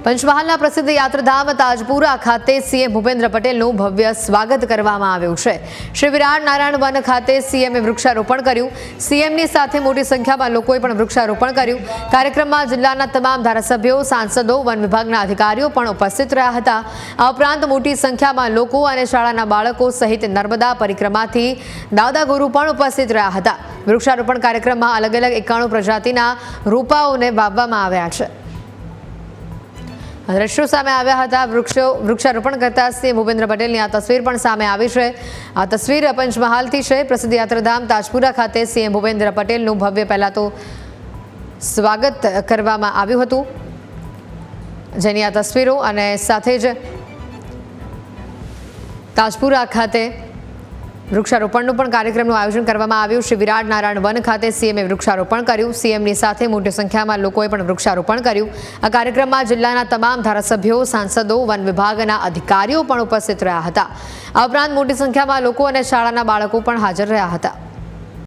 પંચમહાલના પ્રસિદ્ધ યાત્રાધામ તાજપુરા ખાતે સીએમ ભૂપેન્દ્ર પટેલનું ભવ્ય સ્વાગત કરવામાં આવ્યું છે। શ્રી વિરાટ નારાયણ વન ખાતે સીએમએ વૃક્ષારોપણ કર્યું। સીએમની સાથે મોટી સંખ્યામાં લોકોએ પણ વૃક્ષારોપણ કર્યું। કાર્યક્રમમાં જિલ્લાના તમામ ધારાસભ્યો, સાંસદો, વન વિભાગના અધિકારીઓ પણ ઉપસ્થિત રહ્યા હતા। આ ઉપરાંત મોટી સંખ્યામાં લોકો અને શાળાના બાળકો સહિત નર્મદા પરિક્રમાથી દાદા ગુરુ પણ ઉપસ્થિત રહ્યા હતા। વૃક્ષારોપણ કાર્યક્રમમાં અલગ અલગ 91 પ્રજાતિના રોપાઓને વાવવામાં આવ્યા છે। દ્રશ્યો સામે આવ્યા હતા। વૃક્ષારોપણ કરતા સીએમ ભૂપેન્દ્ર પટેલની આ તસવીર પણ સામે આવી છે। આ તસવીર પંચમહાલથી છે। પ્રસિદ્ધ યાત્રાધામ તાજપુરા ખાતે સીએમ ભૂપેન્દ્ર પટેલનું ભવ્ય પહેલા તો સ્વાગત કરવામાં આવ્યું હતું, જેની આ તસવીરો અને સાથે જ તાજપુરા ખાતે વૃક્ષારોપણનું પણ કાર્યક્રમનું આયોજન કરવામાં આવ્યું। શ્રી વિરાટ નારાયણ વન ખાતે સીએમએ વૃક્ષારોપણ કર્યું। સીએમની સાથે મોટી સંખ્યામાં લોકોએ પણ વૃક્ષારોપણ કર્યું। આ કાર્યક્રમમાં જિલ્લાના તમામ ધારાસભ્યો, સાંસદો, વન વિભાગના અધિકારીઓ પણ ઉપસ્થિત રહ્યા હતા। આ ઉપરાંત મોટી સંખ્યામાં લોકો અને શાળાના બાળકો પણ હાજર રહ્યા હતા।